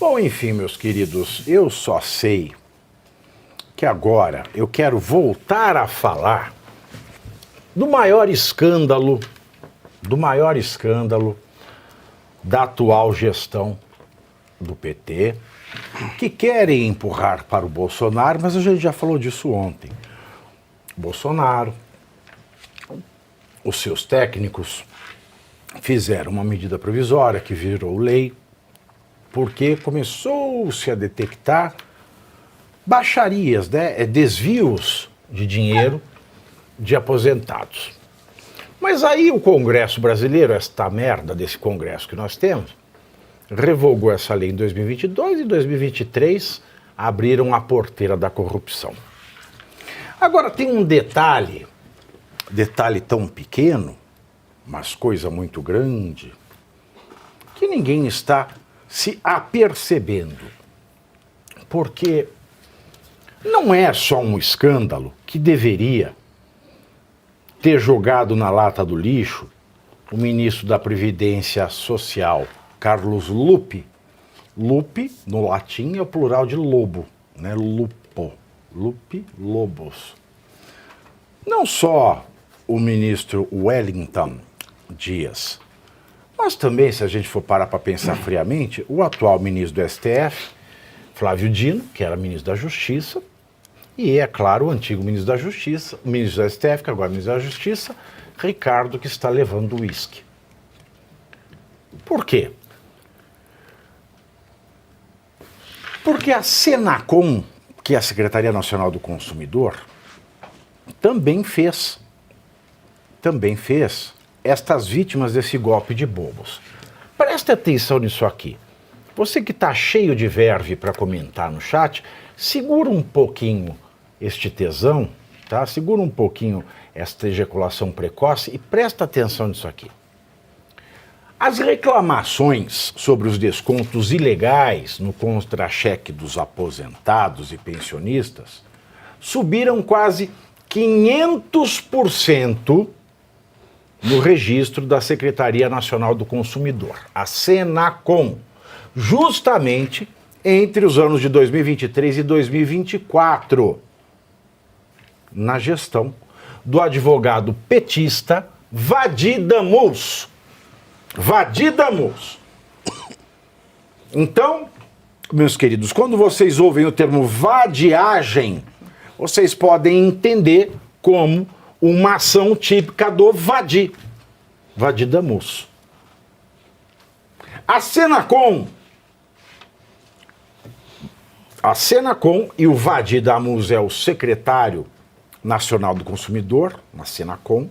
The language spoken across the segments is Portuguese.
Bom, enfim, meus queridos, eu só sei que agora eu quero voltar a falar do maior escândalo da atual gestão do PT, que querem empurrar para o Bolsonaro, mas a gente já falou disso ontem. Bolsonaro, os seus técnicos fizeram uma medida provisória que virou lei, porque começou-se a detectar baixarias, né? Desvios de dinheiro de aposentados. Mas aí o Congresso brasileiro, esta merda desse Congresso que nós temos, revogou essa lei em 2022 e em 2023 abriram a porteira da corrupção. Agora tem um detalhe tão pequeno, mas coisa muito grande, que ninguém está se apercebendo. Porque não é só um escândalo que deveria ter jogado na lata do lixo o ministro da Previdência Social, Carlos Lupe. Lupe, no latim, é o plural de lobo, né? Lupo. Lupe, lobos. Não só o ministro Wellington Dias, mas também, se a gente for parar para pensar friamente, o atual ministro do STF, Flávio Dino, que era ministro da Justiça, e é claro o antigo ministro da Justiça, o ministro do STF, que agora é ministro da Justiça, Ricardo, que está levando o uísque. Por quê? Porque a Senacom, que é a Secretaria Nacional do Consumidor, também fez estas vítimas desse golpe de bobos. Preste atenção nisso aqui. Você que está cheio de verve para comentar no chat, segura um pouquinho este tesão, tá? Segura um pouquinho esta ejaculação precoce e presta atenção nisso aqui. As reclamações sobre os descontos ilegais no contra-cheque dos aposentados e pensionistas subiram quase 500% no registro da Secretaria Nacional do Consumidor, a Senacom, justamente entre os anos de 2023 e 2024, na gestão do advogado petista Vadi Damus. Vadi Damus. Então, meus queridos, quando vocês ouvem o termo vadiagem, vocês podem entender como uma ação típica do Vadi Damus. A Senacom e o Vadi Damus é o secretário nacional do consumidor, na Senacom,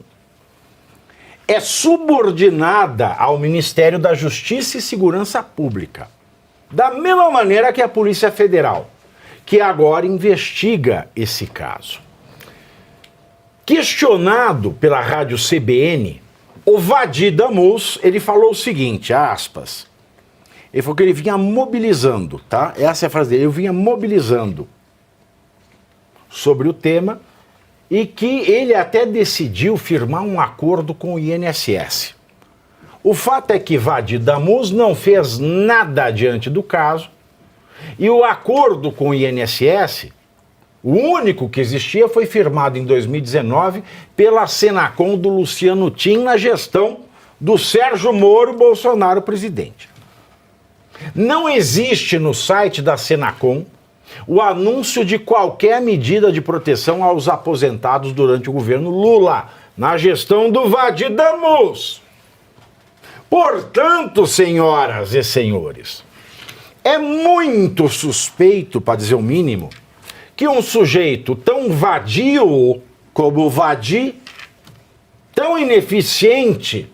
é subordinada ao Ministério da Justiça e Segurança Pública, da mesma maneira que a Polícia Federal, que agora investiga esse caso. Questionado pela rádio CBN, o Vadi Damus, ele falou o seguinte, aspas, ele falou que ele vinha mobilizando, tá? Essa é a frase dele, eu vinha mobilizando sobre o tema e que ele até decidiu firmar um acordo com o INSS. O fato é que Vadi Damus não fez nada diante do caso e o acordo com o INSS, o único que existia, foi firmado em 2019 pela Senacom do Luciano Tim na gestão do Sérgio Moro Bolsonaro presidente. Não existe no site da Senacom o anúncio de qualquer medida de proteção aos aposentados durante o governo Lula, na gestão do Vadi Damus. Portanto, senhoras e senhores, é muito suspeito, para dizer o mínimo, que um sujeito tão vadio como o Vadi, tão ineficiente,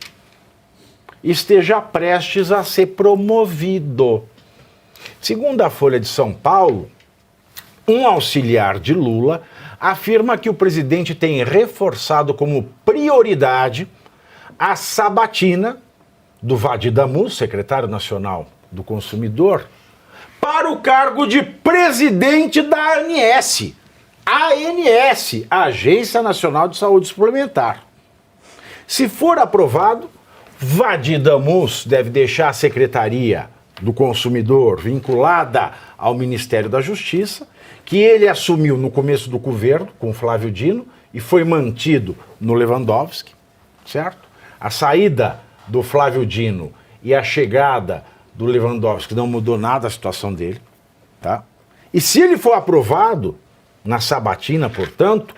esteja prestes a ser promovido. Segundo a Folha de São Paulo, um auxiliar de Lula afirma que o presidente tem reforçado como prioridade a sabatina do Vadi Damus, secretário nacional do consumidor, para o cargo de presidente da ANS, Agência Nacional de Saúde Suplementar. Se for aprovado, Vadi Damus deve deixar a secretaria do Consumidor vinculada ao Ministério da Justiça, que ele assumiu no começo do governo, com Flávio Dino, e foi mantido no Lewandowski, certo? A saída do Flávio Dino e a chegada do Lewandowski não mudou nada a situação dele, tá? E se ele for aprovado, na sabatina, portanto,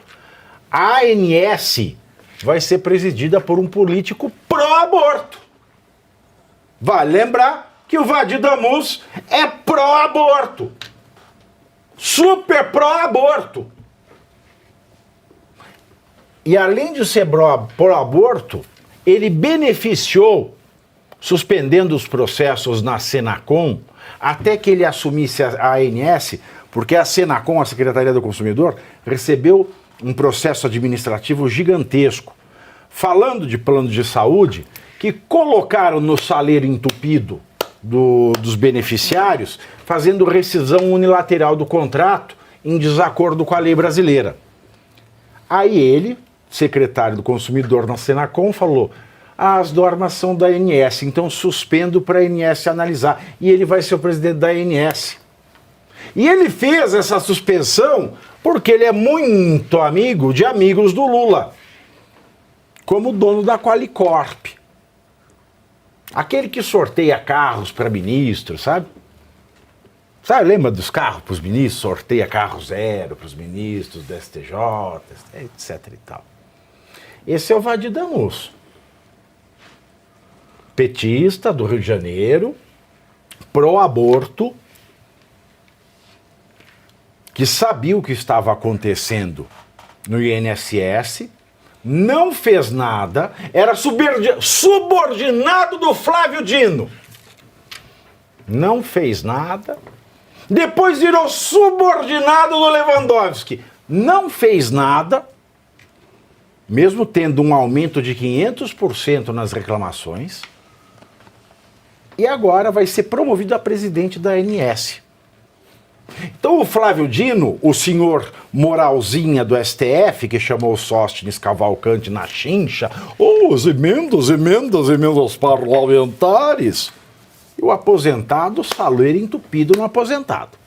a ANS vai ser presidida por um político pró-aborto. Vale lembrar que o Vadir Damus é pró-aborto. Super pró-aborto. E além de ser pró-aborto, ele beneficiou, suspendendo os processos na Senacom, até que ele assumisse a ANS, porque a Senacom, a Secretaria do Consumidor, recebeu um processo administrativo gigantesco, falando de plano de saúde, que colocaram no saleiro entupido dos beneficiários, fazendo rescisão unilateral do contrato em desacordo com a lei brasileira. Aí ele, secretário do Consumidor na Senacom, falou: as normas são da ANS, então suspendo para a ANS analisar. E ele vai ser o presidente da ANS. E ele fez essa suspensão porque ele é muito amigo de amigos do Lula, como dono da Qualicorp. Aquele que sorteia carros para ministros, sabe? Sabe, lembra dos carros para os ministros? Sorteia carro zero para os ministros do STJ, etc e tal. Esse é o Vadir Damus. Petista do Rio de Janeiro, pró-aborto, que sabia o que estava acontecendo no INSS, não fez nada, era subordinado do Flávio Dino. Não fez nada. Depois virou subordinado do Lewandowski. Não fez nada, mesmo tendo um aumento de 500% nas reclamações. E agora vai ser promovido a presidente da ANS. Então o Flávio Dino, o senhor moralzinha do STF, que chamou Sóstenes Cavalcante na chincha, as emendas parlamentares, e o aposentado, saleiro entupido no aposentado.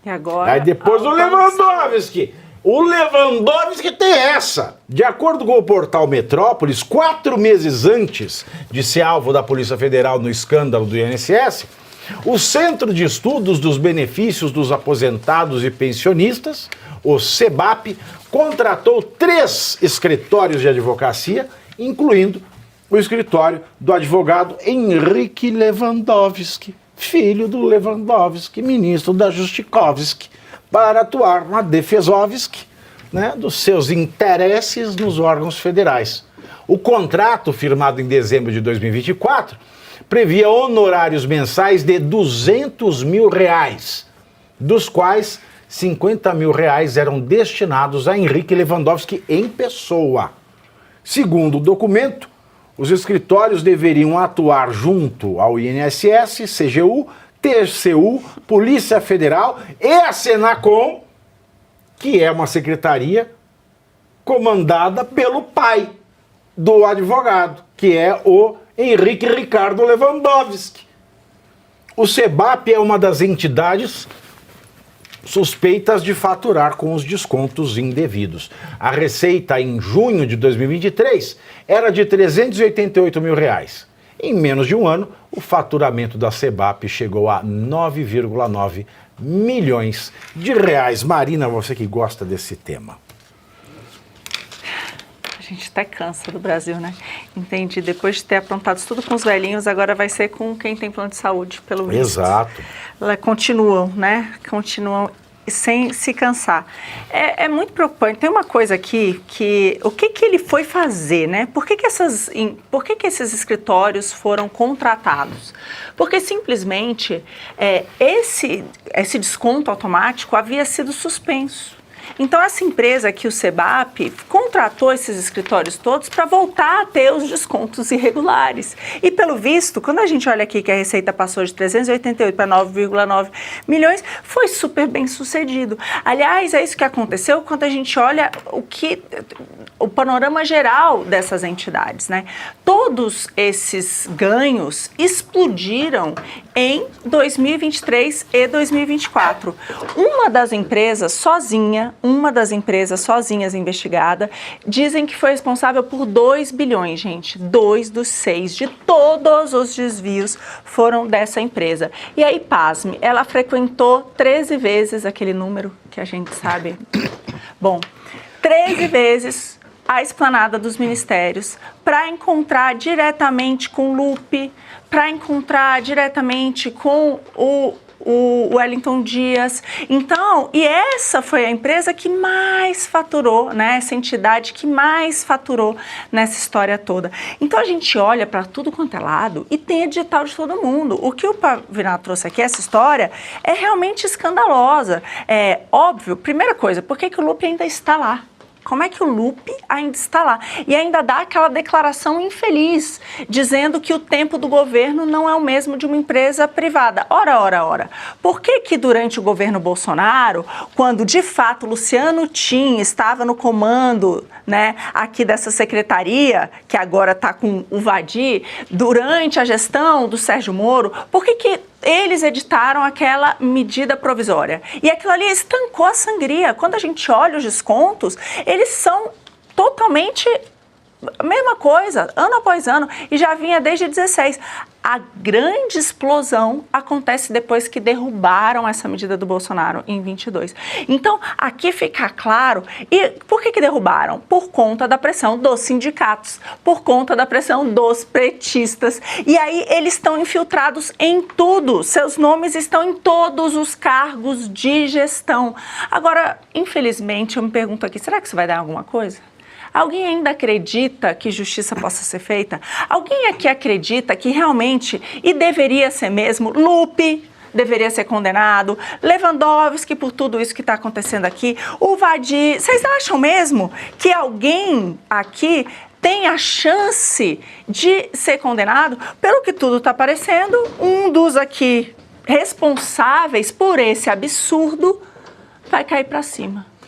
E agora... Aí depois o Lewandowski. O Lewandowski tem essa. De acordo com o portal Metrópolis, 4 meses antes de ser alvo da Polícia Federal no escândalo do INSS, o Centro de Estudos dos Benefícios dos Aposentados e Pensionistas, o CEBAP, contratou 3 escritórios de advocacia, incluindo o escritório do advogado Henrique Lewandowski, filho do Lewandowski, ministro da Justikovski, para atuar na Defesovski, né, dos seus interesses nos órgãos federais. O contrato, firmado em dezembro de 2024, previa honorários mensais de R$200 mil, dos quais R$50 mil eram destinados a Henrique Lewandowski em pessoa. Segundo o documento, os escritórios deveriam atuar junto ao INSS, CGU, TCU, Polícia Federal e a Senacom, que é uma secretaria comandada pelo pai do advogado, que é o Henrique Ricardo Lewandowski. O CEBAP é uma das entidades suspeitas de faturar com os descontos indevidos. A receita em junho de 2023 era de R$388 mil. Em menos de um ano, o faturamento da CEBAP chegou a 9,9 milhões de reais. Marina, você que gosta desse tema. A gente até cansa do Brasil, né? Entendi. Depois de ter aprontado tudo com os velhinhos, agora vai ser com quem tem plano de saúde, pelo visto. Exato. Elas continuam, né? Continuam sem se cansar. É muito preocupante. Tem uma coisa aqui que... O que ele foi fazer, né? Por que esses escritórios foram contratados? Porque simplesmente esse desconto automático havia sido suspenso. Então, essa empresa aqui, o SEBAP, contratou esses escritórios todos para voltar a ter os descontos irregulares. E, pelo visto, quando a gente olha aqui que a receita passou de 388 para 9,9 milhões, foi super bem sucedido. Aliás, é isso que aconteceu quando a gente olha o panorama geral dessas entidades, né? Todos esses ganhos explodiram em 2023 e 2024. Uma das empresas sozinhas investigada, dizem que foi responsável por 2 bilhões, gente. 2 dos 6 de todos os desvios foram dessa empresa. E aí, pasme, ela frequentou 13 vezes aquele número que a gente sabe. Bom, 13 vezes a esplanada dos ministérios para encontrar diretamente com o Lupe, para encontrar diretamente com o Wellington Dias. Então, e essa foi a empresa que mais faturou, né? Essa entidade que mais faturou nessa história toda. Então, a gente olha para tudo quanto é lado e tem edital de todo mundo. O que o Pavinato trouxe aqui, essa história, é realmente escandalosa. É óbvio, primeira coisa, por que o Lupe ainda está lá? Como é que o Lupe ainda está lá? E ainda dá aquela declaração infeliz, dizendo que o tempo do governo não é o mesmo de uma empresa privada. Ora. Por que durante o governo Bolsonaro, quando de fato Luciano Tim estava no comando, né, aqui dessa secretaria, que agora está com o Vadi, durante a gestão do Sérgio Moro, por que eles editaram aquela medida provisória? E aquilo ali estancou a sangria. Quando a gente olha os descontos, eles são totalmente a mesma coisa, ano após ano, e já vinha desde 16. A grande explosão acontece depois que derrubaram essa medida do Bolsonaro em 22. Então, aqui fica claro, e por que derrubaram? Por conta da pressão dos sindicatos, por conta da pressão dos petistas. E aí eles estão infiltrados em tudo, seus nomes estão em todos os cargos de gestão. Agora, infelizmente, eu me pergunto aqui, será que isso vai dar alguma coisa? Alguém ainda acredita que justiça possa ser feita? Alguém aqui acredita que realmente, e deveria ser mesmo, Lupe deveria ser condenado, Lewandowski por tudo isso que está acontecendo aqui, o Vadi, vocês acham mesmo que alguém aqui tem a chance de ser condenado? Pelo que tudo está parecendo, um dos aqui responsáveis por esse absurdo vai cair para cima.